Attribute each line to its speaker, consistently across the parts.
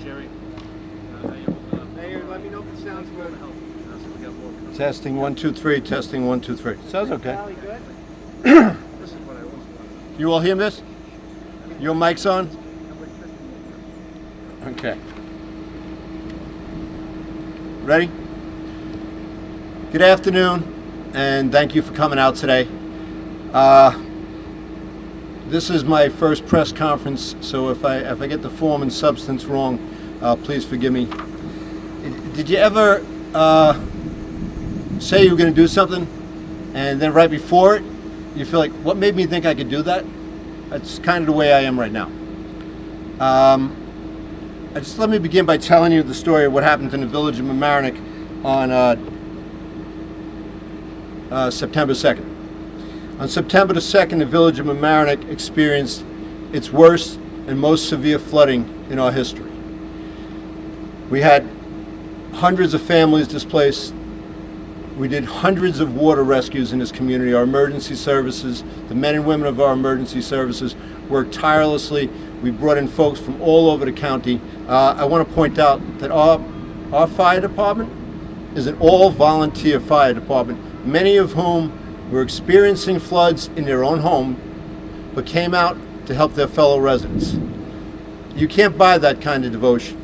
Speaker 1: Jerry.
Speaker 2: Mayor, let me know if it sounds good.
Speaker 3: Testing 1 2 3. Testing 1 2 3. Sounds okay.
Speaker 2: Sally, good?
Speaker 1: This is what I was.
Speaker 3: You all hear this? Your mic's on? Okay. Ready? Good afternoon, and thank you for coming out today. This is my first press conference, so if I get the form and substance wrong, please forgive me. Did you ever say you were going to do something, and then right before it, you feel like, what made me think I could do that? That's kind of the way I am right now. Let me begin by telling you the story of what happened in the village of Mamaroneck on September 2nd. On September the 2nd, the village of Mamaroneck experienced its worst and most severe flooding in our history. We had hundreds of families displaced. We did hundreds of water rescues in this community. Our emergency services, the men and women of our emergency services, worked tirelessly. We brought in folks from all over the county. I want to point out that our fire department is an all-volunteer fire department, many of whom were experiencing floods in their own home, but came out to help their fellow residents. You can't buy that kind of devotion.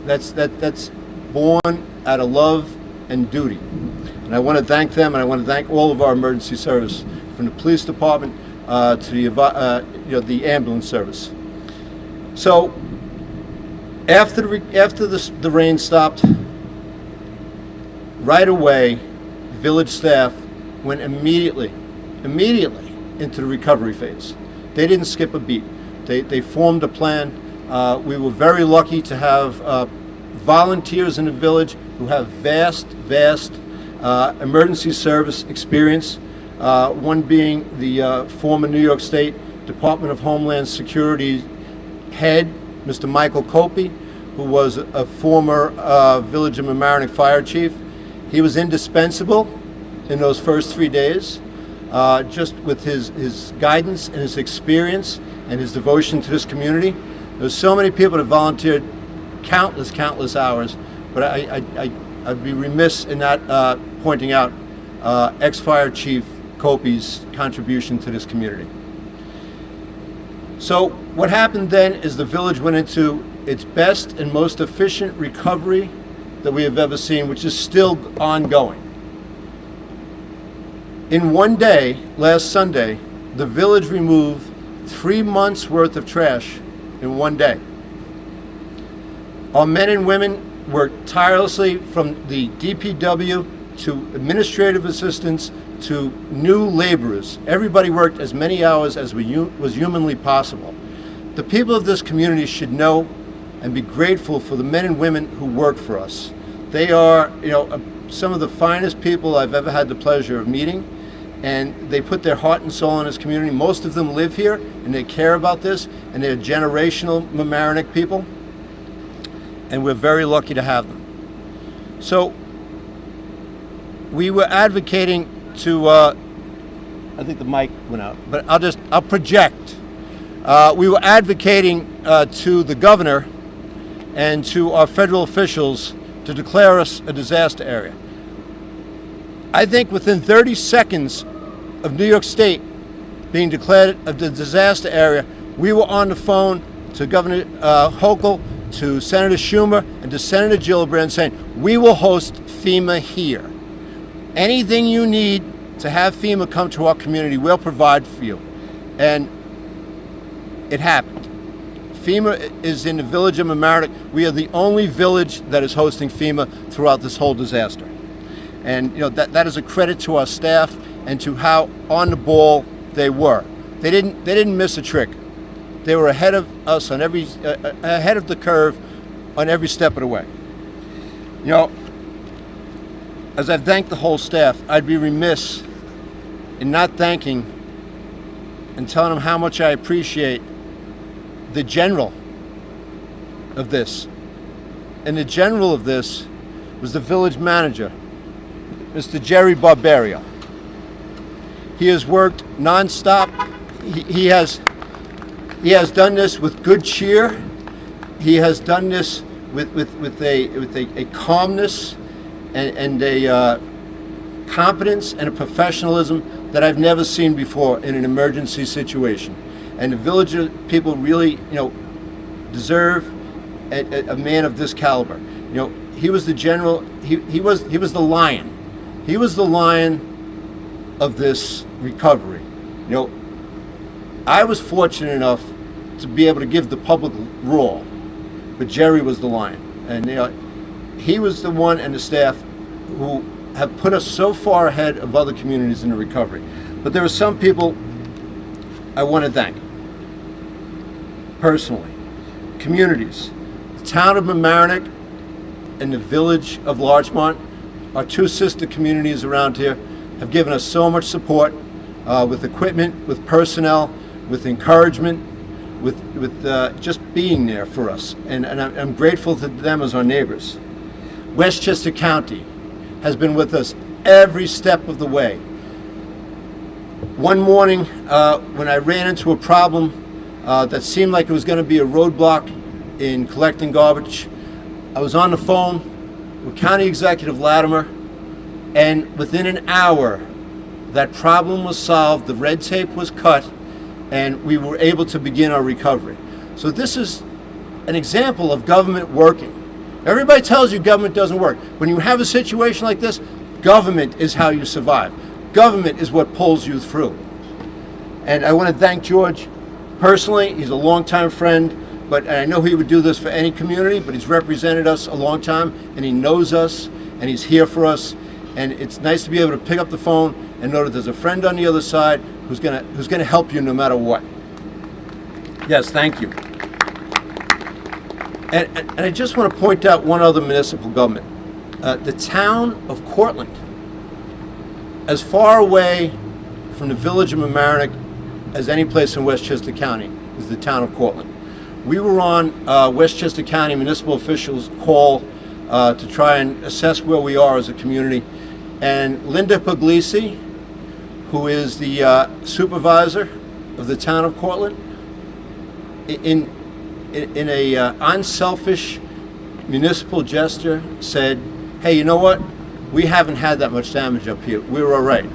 Speaker 3: That's born out of love and duty. And I want to thank them, and I want to thank all of our emergency service, from the police department to the ambulance service. So after the rain stopped, right away, village staff went immediately into the recovery phase. They didn't skip a beat. They formed a plan. We were very lucky to have volunteers in the village who have vast emergency service experience, one being the former New York State Department of Homeland Security head, Mr. Michael Copey, who was a former Village of Mamaroneck fire chief. He was indispensable in those first 3 days, just with his guidance and his experience and his devotion to this community. There's so many people that volunteered countless hours, but I'd be remiss in not pointing out ex-fire chief Copey's contribution to this community. So what happened then is the village went into its best and most efficient recovery that we have ever seen, which is still ongoing. In one day, last Sunday, the village removed 3 months worth of trash in one day. Our men and women worked tirelessly, from the DPW to administrative assistants to new laborers. Everybody worked as many hours as was humanly possible. The people of this community should know and be grateful for the men and women who work for us. They are, some of the finest people I've ever had the pleasure of meeting, and they put their heart and soul in this community. Most of them live here, and they care about this, and they're generational Mamaroneck people, and we're very lucky to have them. So we were advocating to, I think the mic went out, but I'll project. We were advocating to the governor and to our federal officials to declare us a disaster area. I think within 30 seconds of New York State being declared a disaster area, we were on the phone to Governor Hochul, to Senator Schumer, and to Senator Gillibrand saying, we will host FEMA here. Anything you need to have FEMA come to our community, we'll provide for you. And it happened. FEMA is in the village of Mamaroneck. We are the only village that is hosting FEMA throughout this whole disaster. And that is a credit to our staff and to how on the ball they were. They didn't miss a trick. They were ahead of us on ahead of the curve on every step of the way. As I've thanked the whole staff, I'd be remiss in not thanking and telling them how much I appreciate the general of this. And the general of this was the village manager, Mr. Jerry Barbario. He has worked nonstop. He has done this with good cheer. He has done this with a calmness and a competence and a professionalism that I've never seen before in an emergency situation. And the village people really, deserve a man of this caliber. He was the general. He was the lion. He was the lion of this recovery. I was fortunate enough to be able to give the public roar, but Jerry was the lion, and he was the one and the staff who have put us so far ahead of other communities in the recovery. But there are some people I want to thank personally. Communities, the town of Mamaroneck and the village of Larchmont, our two sister communities around here, have given us so much support with equipment, with personnel, with encouragement, with just being there for us. And I'm grateful to them as our neighbors. Westchester County has been with us every step of the way. One morning when I ran into a problem that seemed like it was going to be a roadblock in collecting garbage, I was on the phone with County Executive Latimer, and within an hour that problem was solved, the red tape was cut, and we were able to begin our recovery. So this is an example of government working. Everybody tells you government doesn't work. When you have a situation like this, government is how you survive. Government is what pulls you through. And I want to thank George personally. He's a longtime friend, but I know he would do this for any community, but he's represented us a long time, and he knows us, and he's here for us. And it's nice to be able to pick up the phone and know that there's a friend on the other side who's gonna help you no matter what. Yes, thank you. And I just want to point out one other municipal government. The town of Cortland, as far away from the village of Mamaroneck as any place in Westchester County, is the town of Cortland. We were on Westchester County municipal officials' call to try and assess where we are as a community. And Linda Puglisi, who is the supervisor of the town of Cortland, in a unselfish municipal gesture said, hey, you know what? We haven't had that much damage up here. We're all right.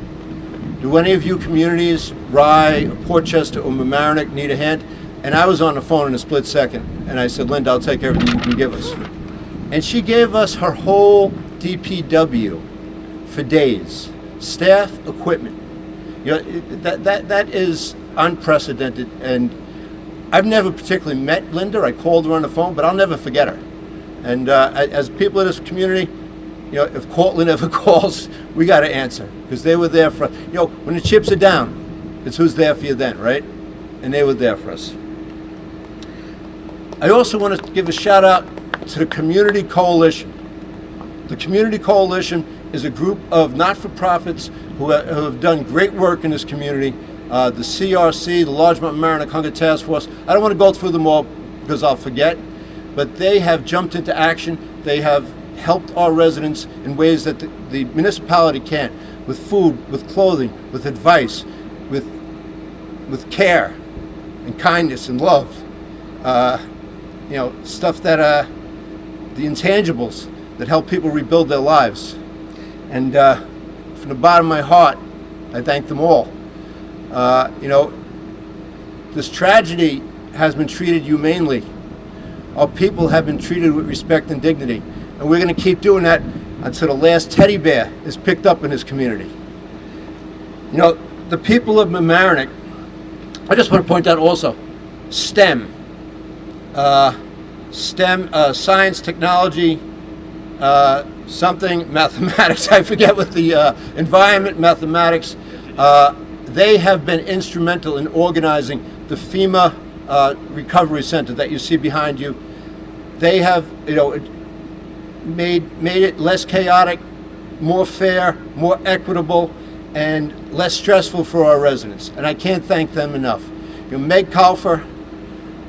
Speaker 3: Do any of you communities, Rye, or Portchester, or Mamaroneck, need a hand? And I was on the phone in a split second, and I said, Linda, I'll take everything you can give us. And she gave us her whole DPW for days, staff, equipment. That is unprecedented, and I've never particularly met Linda. I called her on the phone, but I'll never forget her. And as people in this community, if Cortland ever calls, we got to answer, because they were there for us. When the chips are down, it's who's there for you then, right? And they were there for us. I also want to give a shout out to the Community Coalition. The Community Coalition is a group of not-for-profits who have done great work in this community. The CRC, the Largemont Mamaroneck Hunger Task Force. I don't want to go through them all because I'll forget, but they have jumped into action. They have helped our residents in ways that the municipality can't, with food, with clothing, with advice, with care and kindness and love. Stuff that the intangibles that help people rebuild their lives. And from the bottom of my heart, I thank them all. This tragedy has been treated humanely. Our people have been treated with respect and dignity. And we're going to keep doing that until the last teddy bear is picked up in this community. The people of Mamaroneck, I just want to point out also, STEM, science, technology, mathematics, I forget what the environment, mathematics, they have been instrumental in organizing the FEMA recovery center that you see behind you. They have, made it less chaotic, more fair, more equitable, and less stressful for our residents. And I can't thank them enough. Meg Kalfer,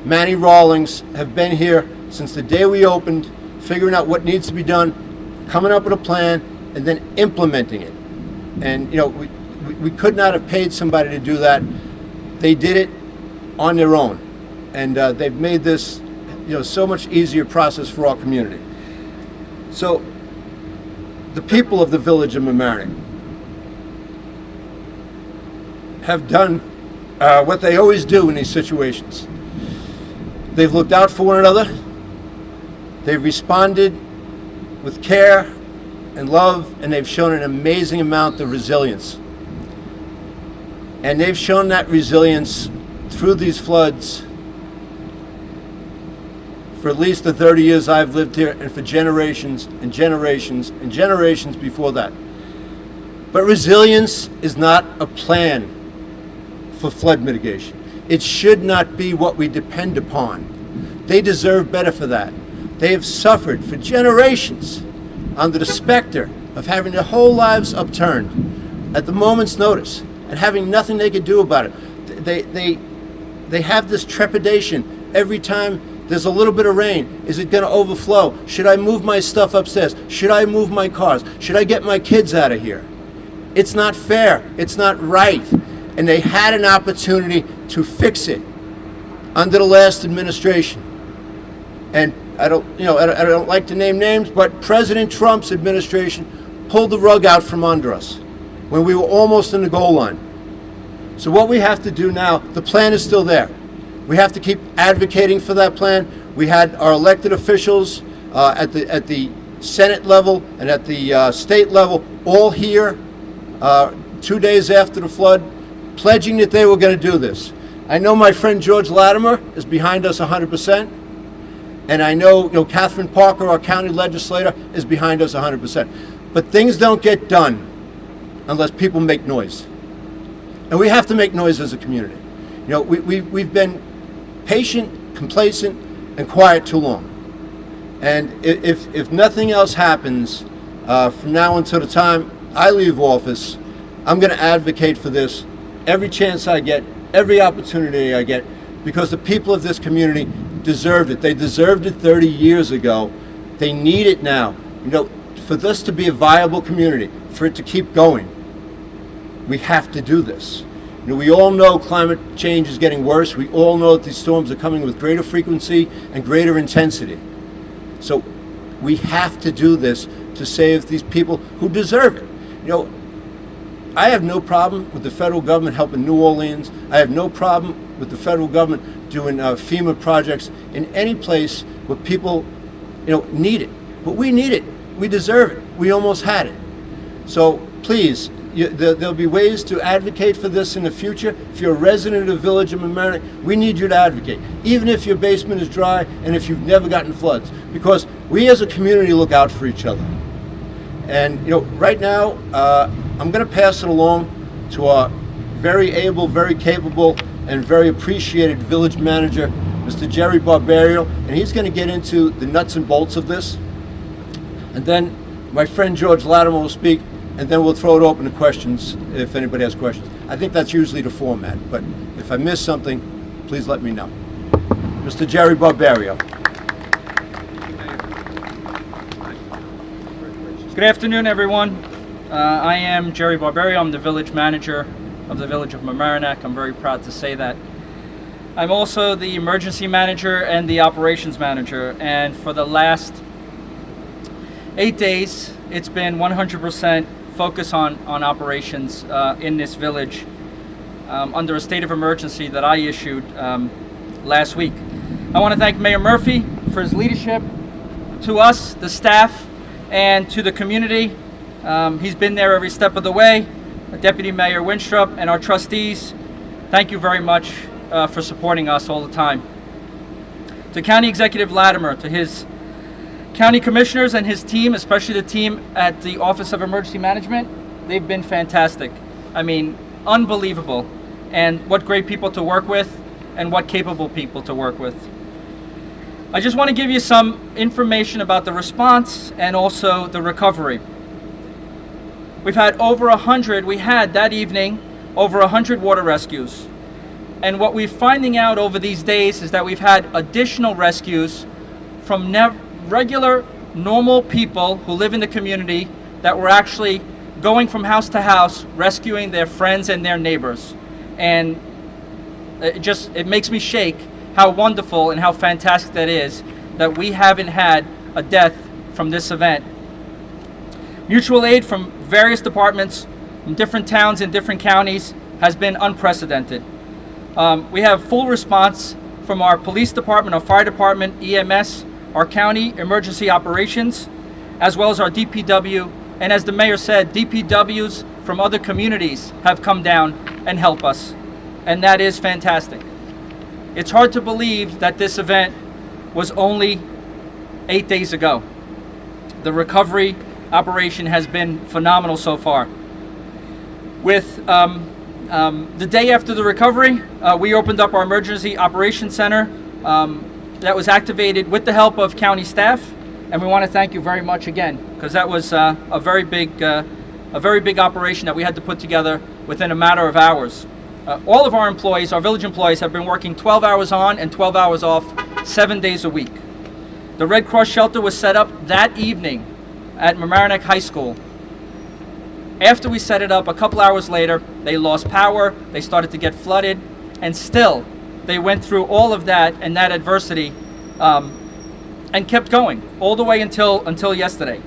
Speaker 3: Manny Rawlings have been here since the day we opened, figuring out what needs to be done, coming up with a plan, and then implementing it. And we could not have paid somebody to do that. They did it on their own, and they've made this so much easier process for our community. So the people of the village of Mamaroneck have done what they always do in these situations. They've looked out for one another. They've responded with care and love, and they've shown an amazing amount of resilience. And they've shown that resilience through these floods for at least the 30 years I've lived here, and for generations and generations and generations before that. But resilience is not a plan for flood mitigation. It should not be what we depend upon. They deserve better for that. They have suffered for generations under the specter of having their whole lives upturned at the moment's notice and having nothing they could do about it. They have this trepidation every time there's a little bit of rain. Is it going to overflow? Should I move my stuff upstairs? Should I move my cars? Should I get my kids out of here? It's not fair. It's not right. And they had an opportunity to fix it under the last administration. And I don't like to name names, but President Trump's administration pulled the rug out from under us when we were almost in the goal line. So what we have to do now, the plan is still there. We have to keep advocating for that plan. We had our elected officials at the Senate level and at the state level all here 2 days after the flood, pledging that they were going to do this. I know my friend George Latimer is behind us 100%. And I know, Catherine Parker, our county legislator, is behind us 100%. But things don't get done unless people make noise. And we have to make noise as a community. We've been patient, complacent, and quiet too long. And if nothing else happens from now until the time I leave office, I'm going to advocate for this every chance I get, every opportunity I get, because the people of this community deserved it. They deserved it 30 years ago. They need it now. For this to be a viable community, for it to keep going, we have to do this. We all know climate change is getting worse. We all know that these storms are coming with greater frequency and greater intensity. So we have to do this to save these people who deserve it. I have no problem with the federal government helping New Orleans. I have no problem with the federal government doing FEMA projects in any place where people, need it. But we need it. We deserve it. We almost had it. So please, there'll be ways to advocate for this in the future. If you're a resident of the village of Mamaroneck, we need you to advocate, even if your basement is dry and if you've never gotten floods, because we as a community look out for each other. And right now, I'm going to pass it along to our very able, very capable, and very appreciated village manager, Mr. Jerry Barbario, and he's going to get into the nuts and bolts of this. And then my friend George Latimer will speak, and then we'll throw it open to questions if anybody has questions. I think that's usually the format, but if I miss something, please let me know. Mr. Jerry Barbario.
Speaker 4: Good afternoon, everyone. I am Jerry Barbario. I'm the village manager of the village of Mamaroneck. I'm very proud to say that. I'm also the emergency manager and the operations manager, and for the last 8 days, it's been 100% focus on operations in this village under a state of emergency that I issued last week. I want to thank Mayor Murphy for his leadership, to us, the staff, and to the community. He's been there every step of the way. Deputy Mayor Winstrup and our trustees, thank you very much for supporting us all the time. To County Executive Latimer, to his county commissioners and his team, especially the team at the Office of Emergency Management, they've been fantastic. I mean, unbelievable. And what great people to work with, and what capable people to work with. I just want to give you some information about the response and also the recovery. We had that evening, over 100 water rescues. And what we're finding out over these days is that we've had additional rescues from regular, normal people who live in the community that were actually going from house to house, rescuing their friends and their neighbors. And it makes me shake how wonderful and how fantastic that is that we haven't had a death from this event. Mutual aid from various departments in different towns and different counties has been unprecedented. We have full response from our police department, our fire department, EMS, our county emergency operations, as well as our DPW. And as the mayor said, DPWs from other communities have come down and help us. And that is fantastic. It's hard to believe that this event was only 8 days ago. The recovery operation has been phenomenal so far. With the day after the recovery, we opened up our emergency operations center that was activated with the help of county staff, and we want to thank you very much again, because that was a very big operation that we had to put together within a matter of hours. All of our employees, our village employees, have been working 12 hours on and 12 hours off, 7 days a week. The Red Cross shelter was set up that evening at Mamaroneck High School. After we set it up, a couple hours later, they lost power, they started to get flooded, and still, they went through all of that and that adversity and kept going all the way until yesterday.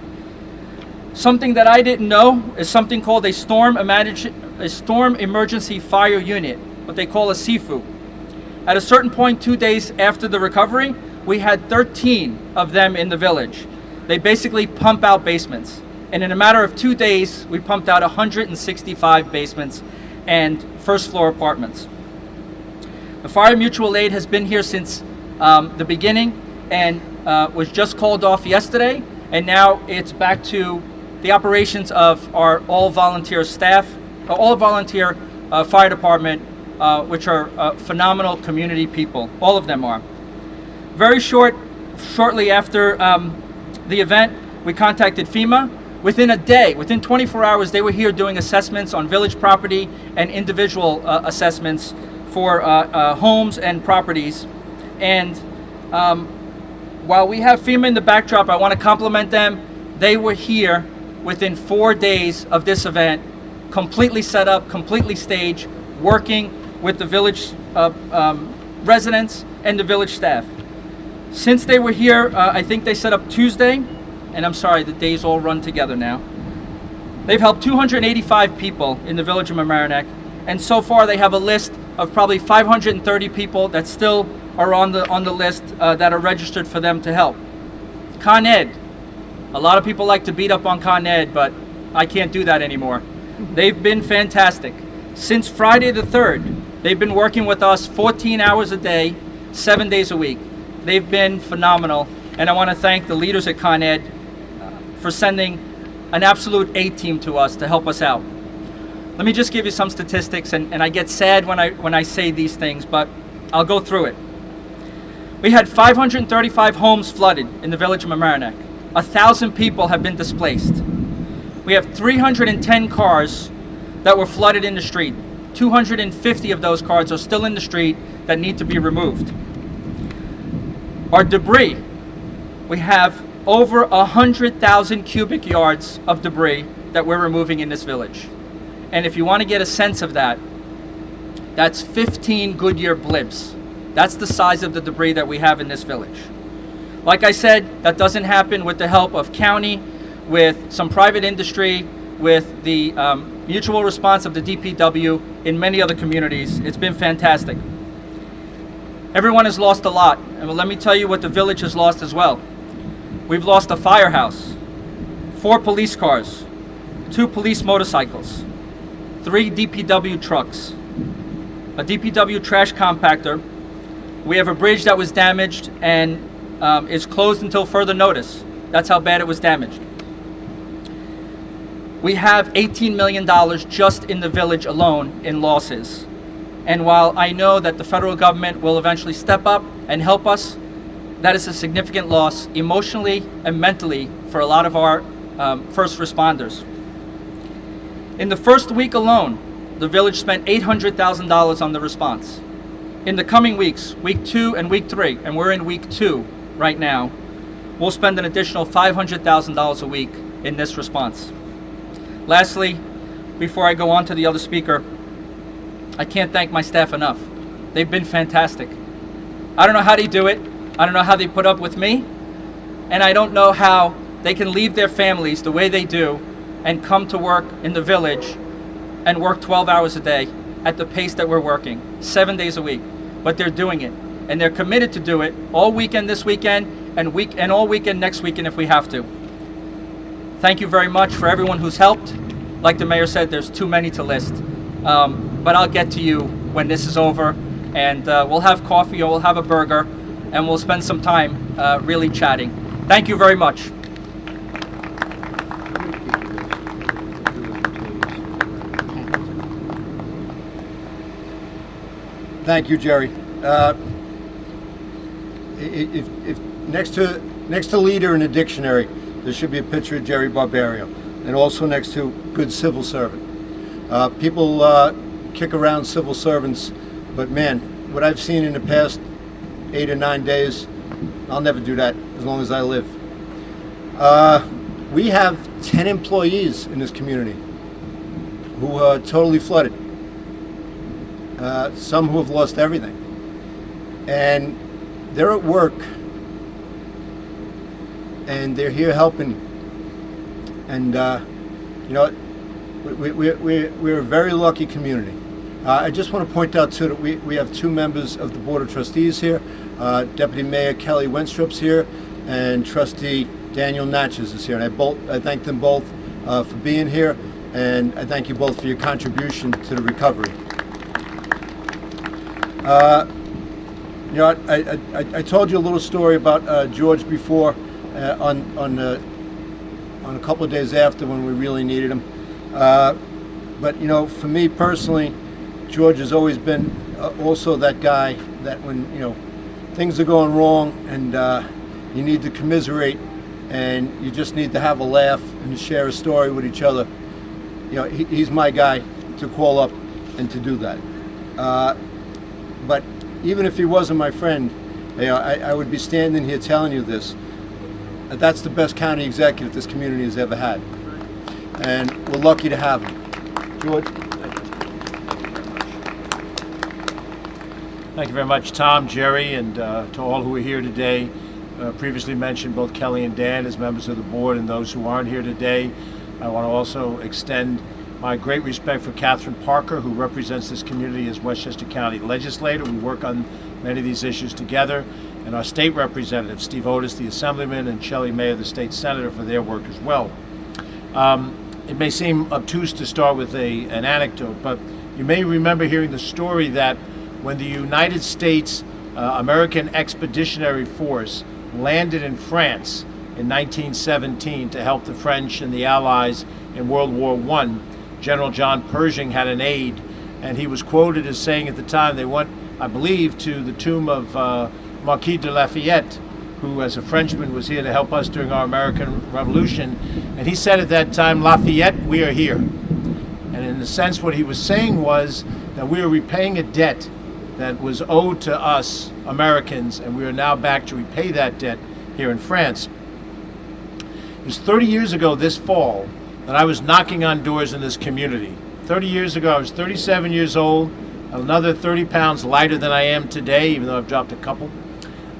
Speaker 4: Something that I didn't know is something called a storm emergency fire unit, what they call a SIFU. At a certain point, 2 days after the recovery, we had 13 of them in the village. They basically pump out basements. And in a matter of 2 days, we pumped out 165 basements and first floor apartments. The Fire Mutual Aid has been here since the beginning and was just called off yesterday. And now it's back to the operations of our all-volunteer staff, all-volunteer fire department, which are phenomenal community people. All of them are. Shortly after the event, we contacted FEMA. Within a day, within 24 hours, they were here doing assessments on village property and individual assessments for homes and properties. And while we have FEMA in the backdrop, I want to compliment them. They were here within 4 days of this event, completely set up, completely staged, working with the village residents and the village staff. Since they were here, I think they set up Tuesday, and I'm sorry, the days all run together now. They've helped 285 people in the village of Mamaroneck, and so far they have a list of probably 530 people that still are on the list that are registered for them to help. Con Ed. A lot of people like to beat up on Con Ed, but I can't do that anymore. They've been fantastic. Since Friday the 3rd, they've been working with us 14 hours a day, 7 days a week. They've been phenomenal, and I want to thank the leaders at Con Ed for sending an absolute A-team to us to help us out. Let me just give you some statistics, and I get sad when I say these things, but I'll go through it. We had 535 homes flooded in the village of Mamaroneck. 1,000 people have been displaced. We have 310 cars that were flooded in the street. 250 of those cars are still in the street that need to be removed. Our debris, we have over 100,000 cubic yards of debris that we're removing in this village. And if you want to get a sense of that, that's 15 Goodyear blimps. That's the size of the debris that we have in this village. Like I said, that doesn't happen with the help of county, with some private industry, with the mutual response of the DPW in many other communities. It's been fantastic. Everyone has lost a lot, and let me tell you what the village has lost as well. We've lost a firehouse, 4 police cars, 2 police motorcycles, 3 DPW trucks, a DPW trash compactor. We have a bridge that was damaged and is closed until further notice. That's how bad it was damaged. We have $18 million just in the village alone in losses. And while I know that the federal government will eventually step up and help us, that is a significant loss emotionally and mentally for a lot of our first responders. In the first week alone, the village spent $800,000 on the response. In the coming weeks, week 2 and week 3, and we're in week 2 right now, we'll spend an additional $500,000 a week in this response. Lastly, before I go on to the other speaker, I can't thank my staff enough. They've been fantastic. I don't know how they do it. I don't know how they put up with me. And I don't know how they can leave their families the way they do and come to work in the village and work 12 hours a day at the pace that we're working, 7 days a week. But they're doing it. And they're committed to do it all weekend this weekend and all weekend next weekend if we have to. Thank you very much for everyone who's helped. Like the mayor said, there's too many to list. But I'll get to you when this is over, and we'll have coffee or we'll have a burger, and we'll spend some time really chatting. Thank you very much.
Speaker 3: Thank you, Jerry. If next to leader in the dictionary, there should be a picture of Jerry Barbario, and also next to good civil servant. People kick around civil servants, but man, what I've seen in the past 8 or 9 days, I'll never do that as long as I live. We have 10 employees in this community who are totally flooded. Some who have lost everything. And they're at work, and they're here helping. And you know, we're a very lucky community. I just want to point out too that we have 2 members of the Board of Trustees here. Deputy Mayor Kelly Wenstrup's here, and Trustee Daniel Natchez is here. And I thank them both for being here, and I thank you both for your contribution to the recovery. You know, I told you a little story about George before on a couple of days after when we really needed him. But you know, for me personally, George has always been also that guy that when you know things are going wrong and you need to commiserate and you just need to have a laugh and share a story with each other. You know, he's my guy to call up and to do that. But even if he wasn't my friend, you know, I would be standing here telling you this. That's the best county executive this community has ever had. And we're lucky to have him. George?
Speaker 1: Thank you very much, Tom, Jerry, and to all who are here today. Previously mentioned both Kelly and Dan as members of the board, and those who aren't here today. I want to also extend my great respect for Catherine Parker, who represents this community as Westchester County legislator. We work on many of these issues together. And our state representative, Steve Otis, the assemblyman, and Shelley Mayer, the state senator, for their work as well. It may seem obtuse to start with an anecdote, but you may remember hearing the story that when the United States American Expeditionary Force landed in France in 1917 to help the French and the Allies in World War I, General John Pershing had an aide, and he was quoted as saying at the time they went, I believe, to the tomb of Marquis de Lafayette, who as a Frenchman was here to help us during our American Revolution, and he said at that time, Lafayette, we are here. And in a sense what he was saying was that we are repaying a debt that was owed to us Americans, and we are now back to repay that debt here in France. It was 30 years ago this fall that I was knocking on doors in this community. 30 years ago, I was 37 years old, another 30 pounds lighter than I am today, even though I've dropped a couple.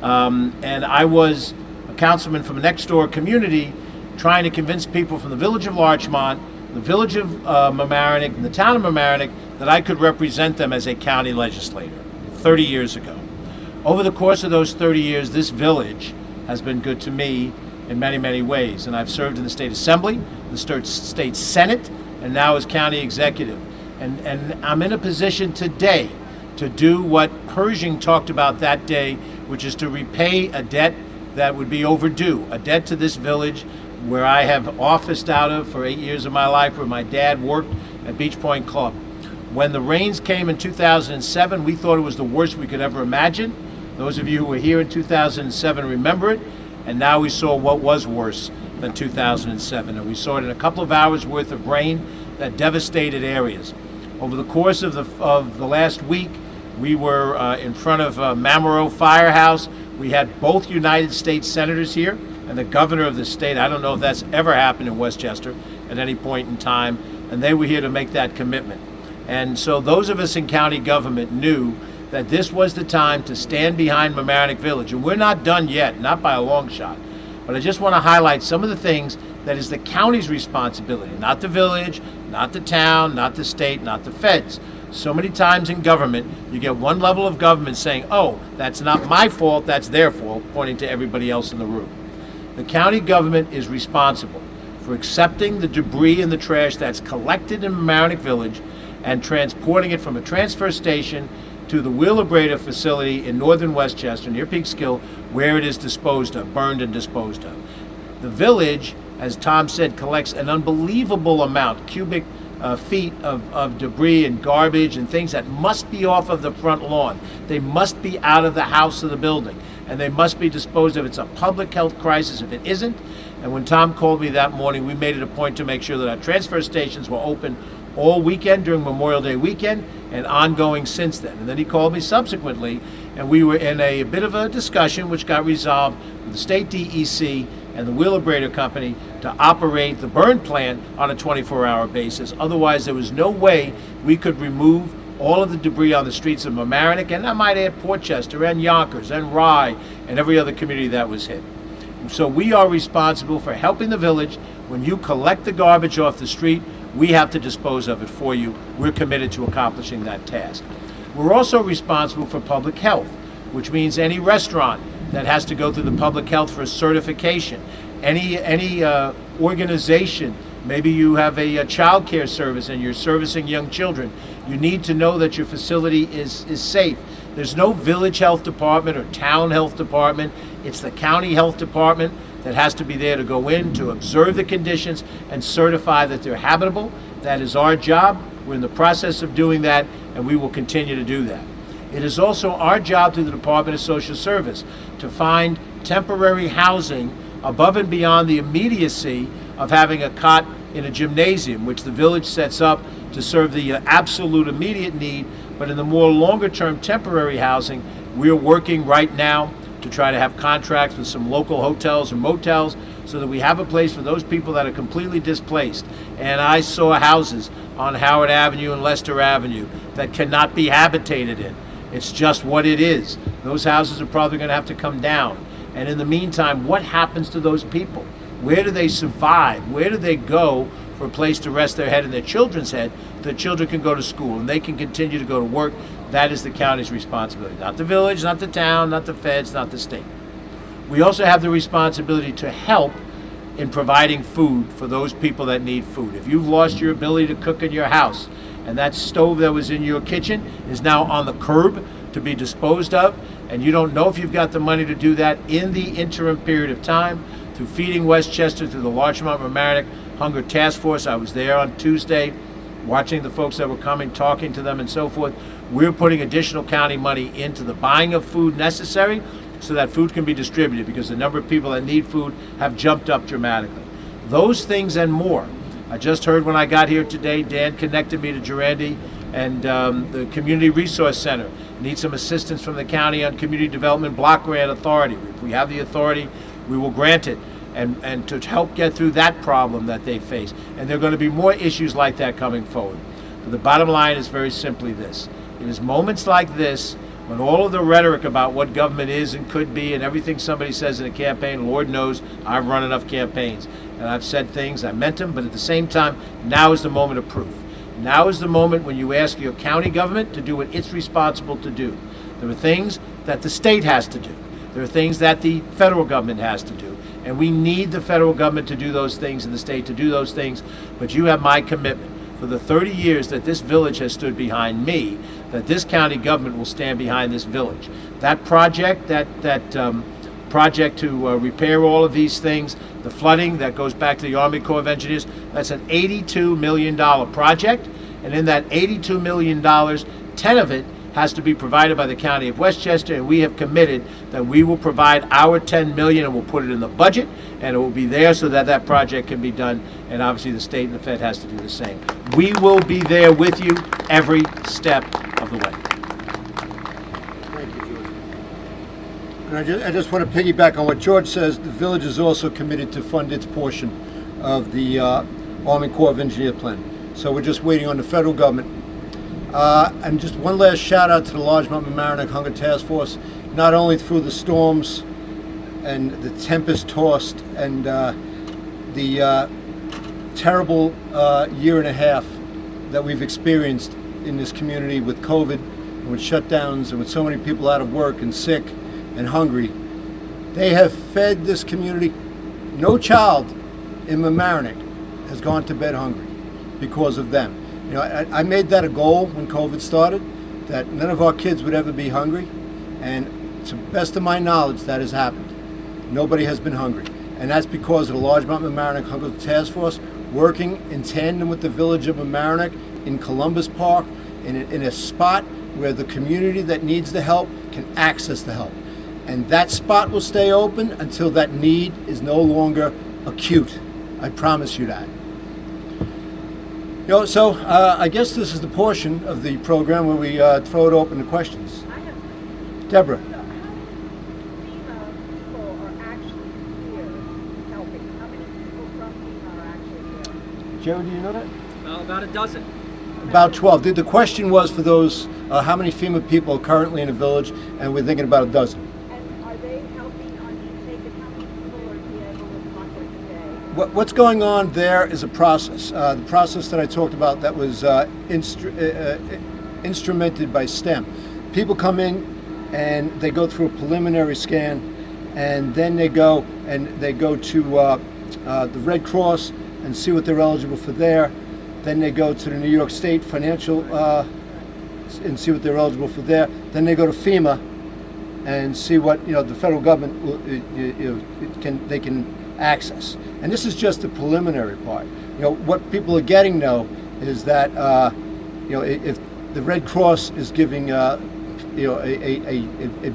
Speaker 1: And I was a councilman from a next door community trying to convince people from the village of Larchmont, the village of Mamaroneck, and the town of Mamaroneck that I could represent them as a county legislator 30 years ago. Over the course of those 30 years, this village has been good to me in many, many ways. And I've served in the state assembly, the state senate, and now as county executive. And I'm in a position today to do what Pershing talked about that day, which is to repay a debt that would be overdue, a debt to this village where I have officed out of for 8 years of my life, where my dad worked at Beach Point Club. When the rains came in 2007, we thought it was the worst we could ever imagine. Those of you who were here in 2007 remember it, and now we saw what was worse than 2007. And we saw it in a couple of hours worth of rain that devastated areas. Over the course of the last week, we were in front of Mamaroneck Firehouse. We had both United States senators here and the governor of the state. I don't know if that's ever happened in Westchester at any point in time, and they were here to make that commitment. And so those of us in county government knew that this was the time to stand behind Mamaroneck Village. And we're not done yet, not by a long shot. But I just want to highlight some of the things that is the county's responsibility, not the village, not the town, not the state, not the feds. So many times in government, you get one level of government saying, oh, that's not my fault, that's their fault, pointing to everybody else in the room. The county government is responsible for accepting the debris and the trash that's collected in Mamaroneck Village and transporting it from a transfer station to the Wheelabrator facility in northern Westchester, near Peekskill, where it is disposed of, burned and disposed of. The village, as Tom said, collects an unbelievable amount, cubic feet of debris and garbage and things that must be off of the front lawn. They must be out of the house of the building, and they must be disposed of. It's a public health crisis if it isn't. And when Tom called me that morning, we made it a point to make sure that our transfer stations were open all weekend during Memorial Day weekend and ongoing since then. And then he called me subsequently, and we were in a bit of a discussion which got resolved with the state DEC and the Wheelabrator company to operate the burn plant on a 24-hour basis. Otherwise, there was no way we could remove all of the debris on the streets of Mamaroneck, and I might add Portchester and Yonkers and Rye and every other community that was hit. So we are responsible for helping the village. When you collect the garbage off the street, we have to dispose of it for you. We're committed to accomplishing that task. We're also responsible for public health, which means any restaurant that has to go through the public health for certification, any organization, maybe you have a child care service and you're servicing young children, you need to know that your facility is safe. There's no village health department or town health department. It's the county health department that has to be there to go in, to observe the conditions and certify that they're habitable. That is our job. We're in the process of doing that, and we will continue to do that. It is also our job through the Department of Social Service to find temporary housing above and beyond the immediacy of having a cot in a gymnasium, which the village sets up to serve the absolute immediate need. But in the more longer-term temporary housing, we're working right now to try to have contracts with some local hotels or motels so that we have a place for those people that are completely displaced. And I saw houses on Howard Avenue and Lester Avenue that cannot be habitated in. It's just what it is. Those houses are probably going to have to come down. And in the meantime, what happens to those people? Where do they survive? Where do they go for a place to rest their head and their children's head? The children can go to school and they can continue to go to work. That is the county's responsibility. Not the village, not the town, not the feds, not the state. We also have the responsibility to help in providing food for those people that need food. If you've lost your ability to cook in your house and that stove that was in your kitchen is now on the curb to be disposed of, and you don't know if you've got the money to do that in the interim period of time, through Feeding Westchester, through the Larchmont Mamaroneck Hunger Task Force. I was there on Tuesday watching the folks that were coming, talking to them and so forth. We're putting additional county money into the buying of food necessary so that food can be distributed, because the number of people that need food have jumped up dramatically. Those things and more. I just heard when I got here today, Dan connected me to Gerandi and the Community Resource Center needs some assistance from the county on Community Development Block Grant Authority. If we have the authority, we will grant it, and to help get through that problem that they face. And there are going to be more issues like that coming forward. But the bottom line is very simply this. It is moments like this when all of the rhetoric about what government is and could be and everything somebody says in a campaign, Lord knows I've run enough campaigns and I've said things, I meant them, but at the same time, now is the moment of proof. Now is the moment when you ask your county government to do what it's responsible to do. There are things that the state has to do. There are things that the federal government has to do. And we need the federal government to do those things and the state to do those things. But you have my commitment for the 30 years that this village has stood behind me, that this county government will stand behind this village. That project, project to repair all of these things, the flooding that goes back to the Army Corps of Engineers, that's an $82 million project. And in that $82 million, 10 of it has to be provided by the County of Westchester, and we have committed that we will provide our $10 million and we'll put it in the budget, and it will be there so that that project can be done, and obviously the state and the Fed has to do the same. We will be there with you every step of the way.
Speaker 3: Thank you, George. And I just want to piggyback on what George says. The village is also committed to fund its portion of the Army Corps of Engineers plan. So we're just waiting on the federal government. And just one last shout out to the Largemont Mamaroneck Hunger Task Force, not only through the storms and the tempest-tossed and the terrible year and a half that we've experienced in this community with COVID and with shutdowns and with so many people out of work and sick and hungry. They have fed this community. No child in Mamaroneck has gone to bed hungry because of them. You know, I made that a goal when COVID started, that none of our kids would ever be hungry, and to the best of my knowledge, that has happened. Nobody has been hungry, and that's because of the Largemont Mamaroneck Hunger Task Force working in tandem with the Village of Mamaroneck in Columbus Park, in a spot where the community that needs the help can access the help. And that spot will stay open until that need is no longer acute. I promise you that. You know, so I guess this is the portion of the program where we throw it open to questions.
Speaker 5: I have
Speaker 3: Deborah.
Speaker 5: So how many FEMA people are actually here helping? How many people from FEMA are actually here?
Speaker 3: Jerry, do you know that?
Speaker 4: About a dozen.
Speaker 3: About 12. The question was for those, how many FEMA people are currently in the village, and we're thinking about a dozen.
Speaker 5: And are they helping on intake, and how many people are being able to contact today?
Speaker 3: What's going on there is a process. The process that I talked about that was instrumented by STEM. People come in and they go through a preliminary scan, and then they go to the Red Cross and see what they're eligible for there. Then they go to the New York State Financial and see what they're eligible for there. Then they go to FEMA and see what the federal government they can access. And this is just the preliminary part. What people are getting now is that if the Red Cross is giving a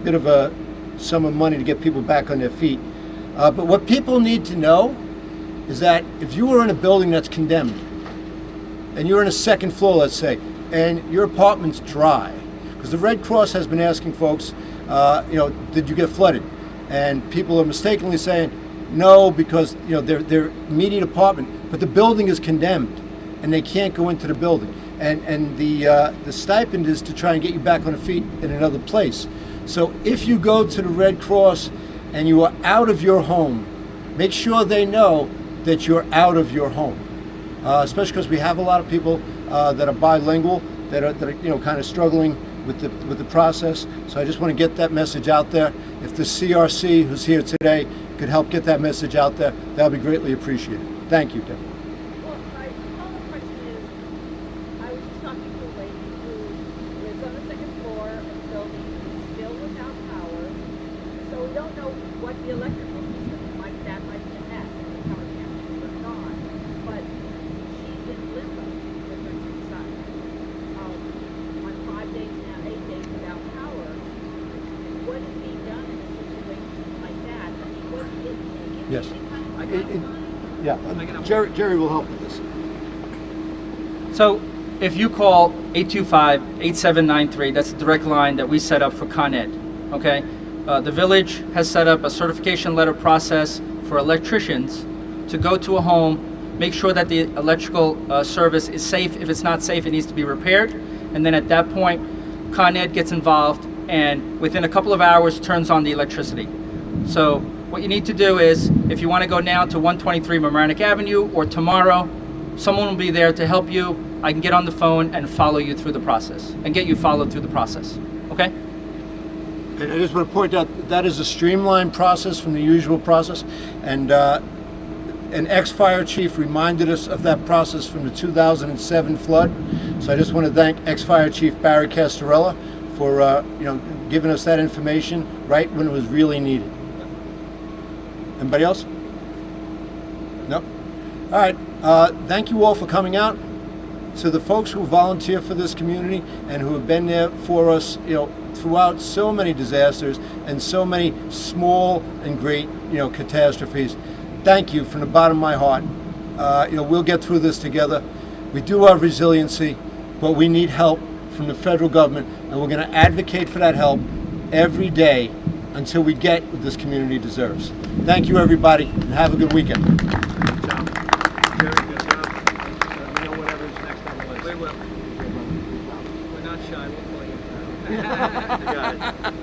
Speaker 3: bit of a sum of money to get people back on their feet, but what people need to know is that if you were in a building that's condemned and you're in a second floor, let's say, and your apartment's dry, because the Red Cross has been asking folks, did you get flooded? And people are mistakenly saying no, because their immediate apartment, but the building is condemned and they can't go into the building. And the stipend is to try and get you back on the feet in another place. So if you go to the Red Cross and you are out of your home, make sure they know that you're out of your home. Especially because we have a lot of people that are bilingual, that are kind of struggling with the process. So I just want to get that message out there. If the CRC, who's here today, could help get that message out there, that would be greatly appreciated. Thank you, Deborah.
Speaker 5: Well, my follow-up question is, I was just talking to a lady who lives on the second floor of the building, still without power, so we don't know what the electrical system that might be a mess, and the power can't be turned on, but she's in limbo with her two sons. On 5 days now, 8 days without power. What is being done in a situation like that? I mean, what is
Speaker 3: Yes.
Speaker 5: it?
Speaker 3: Jerry will help with this.
Speaker 4: So if you call 825-8793, that's the direct line that we set up for Con Ed, okay? The village has set up a certification letter process for electricians to go to a home, make sure that the electrical service is safe. If it's not safe, it needs to be repaired. And then at that point, Con Ed gets involved and within a couple of hours turns on the electricity. So what you need to do is, if you want to go now to 123 Mamaroneck Avenue or tomorrow, someone will be there to help you. I can get on the phone and follow you through the process and get you followed through the process, okay?
Speaker 3: And I just want to point out that is a streamlined process from the usual process, and an ex-fire chief reminded us of that process from the 2007 flood. So I just want to thank ex-fire chief Barry Castorella for giving us that information right when it was really needed. Anybody else? No? All right. Thank you all for coming out. To the folks who volunteer for this community and who have been there for us, throughout so many disasters and so many small and great, catastrophes. Thank you from the bottom of my heart. We'll get through this together. We do have resiliency, but we need help from the federal government, and we're going to advocate for that help every day until we get what this community deserves. Thank you, everybody, and have a good weekend.
Speaker 2: Good job. Jerry, good job. Let me know whatever's next on the list.
Speaker 4: We will.
Speaker 2: Got it.